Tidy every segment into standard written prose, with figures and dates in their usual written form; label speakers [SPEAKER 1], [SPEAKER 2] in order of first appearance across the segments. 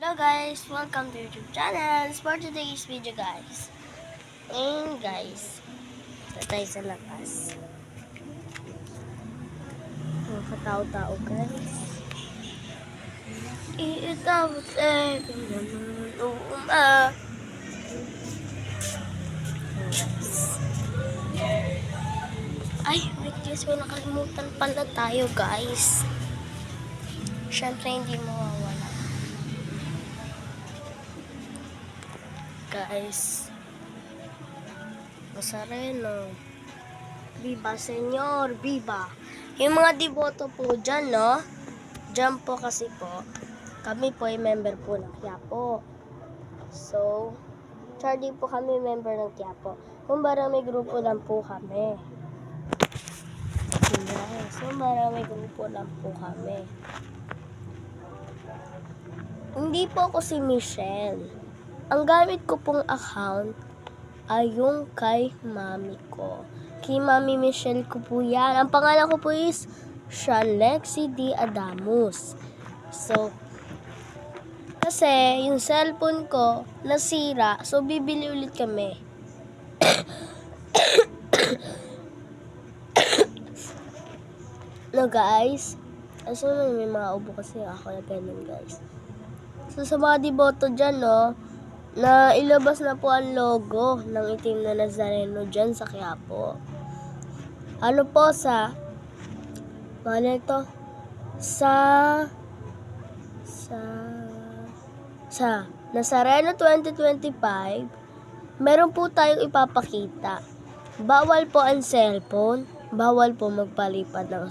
[SPEAKER 1] Hello guys! Welcome to YouTube channel. For today's video guys. Ngayon guys, tayo sa labas. Mga katao-tao guys. Iitawat naman uma. Ay, wait guys, may nakalimutan pala tayo guys. Siyempre hindi mawawala. Guys, Nazareno. Viva Senyor, viva. Yung mga deboto po dyan, no? Dyan po kasi po, kami po ay member po ng Quiapo. So, charging po kami member ng Quiapo. Kung marami grupo lang po kami. Yes, so marami grupo lang po kami. Hindi po ako si Michelle. Ang gamit ko pong account ay yung kay mami ko. Kay Mami Michelle ko po yan. Ang pangalan ko po is Shalexi D. Adamus. So, kasi yung cellphone ko nasira, so bibili ulit kami. No guys, so may mga ubo kasi ako na ganun guys. So sa mga deboto dyan, no, na ilabas na po ang logo ng itim na Nazareno dyan sa Quiapo. Ano po sa Nazareno 2025, meron po tayong ipapakita. Bawal po ang cellphone, bawal po magpalipad ng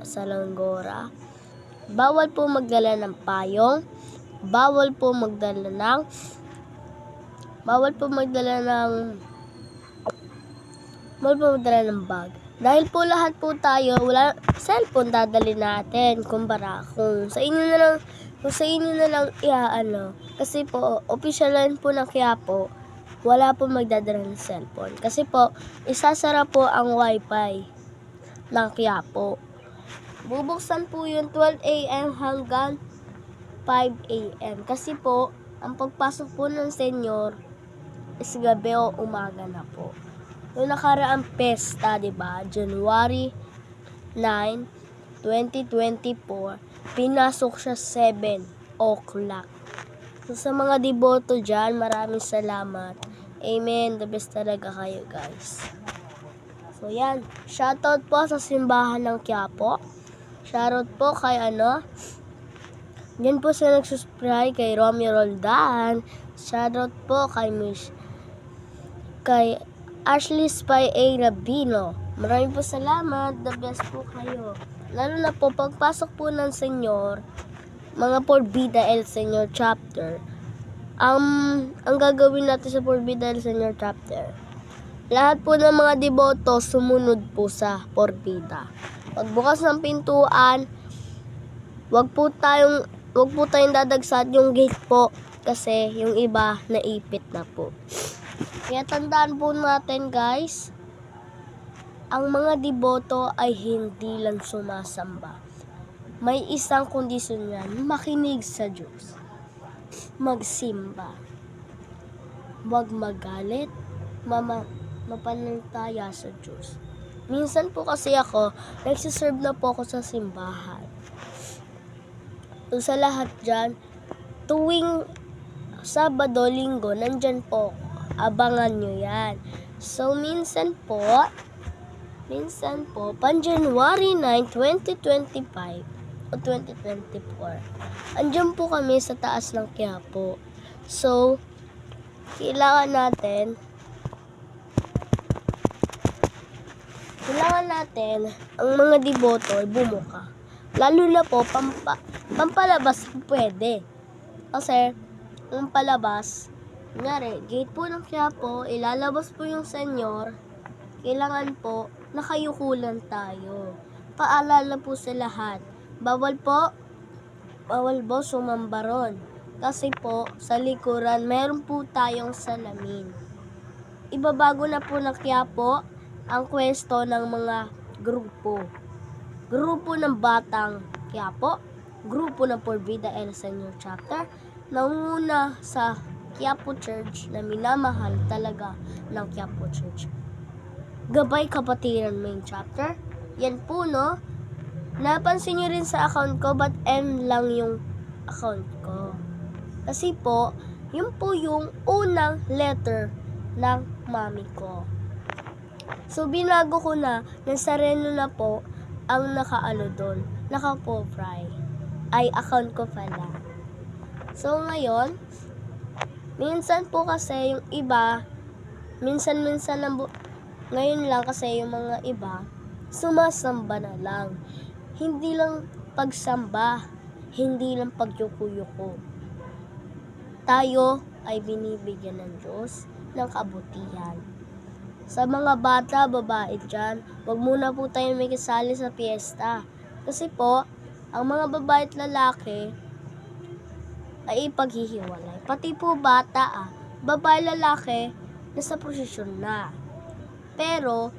[SPEAKER 1] salanggora, bawal po magdala ng payong, bawal po magdala ng bag. Dahil po lahat po tayo, wala cellphone dadali natin. Kung sa inyo na lang iaano. Kasi po, opisyalan po ng Quiapo, wala po magdadala ng cellphone. Kasi po, isasara po ang wifi ng Quiapo. Bubuksan po yung 12 a.m. hanggang 5 a.m. Kasi po, ang pagpasok po ng senyor is gabi o umaga na po. Yung nakaraang pesta, diba? January 9, 2024, pinasok siya 7 o'clock. So, sa mga deboto dyan, maraming salamat. Amen. The best talaga kayo, guys. So, yan. Shoutout po sa simbahan ng Quiapo. Shoutout po kay yan po sa nagsusubscribe kay Romeo Roldan. Shoutout po kay Ashley Spy A. Rabino. Maraming po salamat. The best po kayo. Lalo na po pagpasok po ng senyor, mga Porbida El Senyor chapter. Ang gagawin natin sa Porbida El Senyor chapter, lahat po ng mga deboto sumunod po sa Porbida. Pagbukas ng pintuan, wag po tayong dadagsa yung gate po kasi yung iba naipit na po. Kaya tandaan po natin guys, ang mga deboto ay hindi lang sumasamba. May isang kondisyon yan, makinig sa Diyos. Magsimba. Wag magalit, mapanalaya sa Diyos. Minsan po kasi ako, nagsiserve na po ako sa simbahan. So, sa lahat dyan, tuwing Sabado, Linggo, nandyan po ako. Abangan nyo yan. So, minsan po, pan January 9, 2025 o 2024, andyan po kami sa taas ng Quiapo. So, kailangan natin ang mga deboto ay bumuka. Lalo na po, pampalabas pwede. Kasi, ang palabas, kunyari, gate po ng Quiapo, ilalabas po yung senyor, kailangan po, nakayukulan tayo. Paalala po sa lahat, bawal po sumambaron. Kasi po, sa likuran, meron po tayong salamin. Ibabago na po ng Quiapo ang pwesto ng mga grupo ng batang Quiapo, grupo ng Porbida El Senior Chapter, nanguna sa Quiapo Church na minamahal talaga ng Quiapo Church. Gabay Kapatiran Main Chapter, yan po no, napansin nyo rin sa account ko, ba't M lang yung account ko? Kasi po, yun po yung unang letter ng mami ko. So, binago ko na Nazareno na po ang nakaano doon, naka-profile. Ay, account ko pala. So, ngayon, minsan po kasi yung iba, minsan-minsan ngayon lang kasi yung mga iba, sumasamba na lang. Hindi lang pagsamba, hindi lang pagyuko-yuko. Tayo ay binibigyan ng Diyos ng kabutihan. Sa mga bata, babae dyan, wag muna po tayo may kasali sa piyesta. Kasi po, ang mga babae at lalaki ay ipaghihiwalay. Pati po bata babae lalaki, nasa prosesyon na. Pero,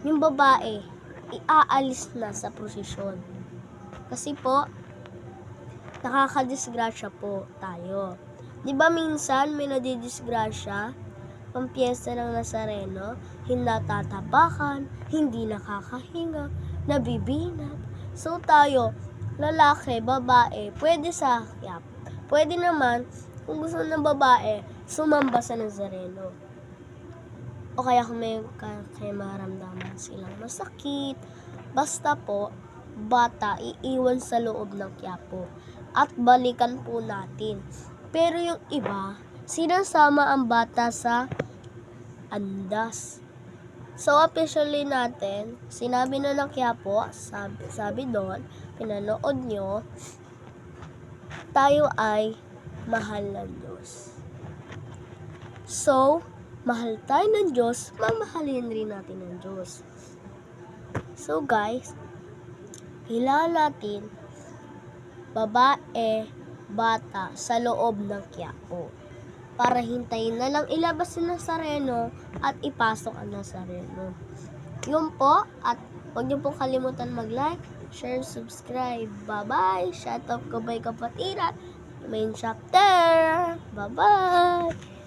[SPEAKER 1] yung babae, iaalis na sa prosesyon. Kasi po, nakakadisgrasya po tayo. Di ba minsan may nadidisgrasya, pampiesta ng Nazareno, hindi natatapakan, hindi nakakahinga, nabibinat. So tayo, lalaki, babae, pwede sa Quiapo. Pwede naman, kung gusto ng babae, sumamba sa Nazareno. O kaya kung may maramdaman silang masakit, basta po, bata, iiwan sa loob ng Quiapo. At balikan po natin. Pero yung iba, sinasama ang bata sa andas. So, officially natin, sinabi na ng Quiapo, sabi doon, pinanood nyo, tayo ay mahal ng Diyos. So, mahal tayo ng Diyos, mamahalin rin natin ng Diyos. So, guys, kailangan natin, babae, bata sa loob ng Quiapo para hintayin na lang ilabas si Nazareno at ipasok ang Nazareno. Yun po, at huwag niyo pong kalimutan mag-like, share, subscribe. Bye-bye! Shout out Gabay Kapatiran Main Chapter! Bye-bye!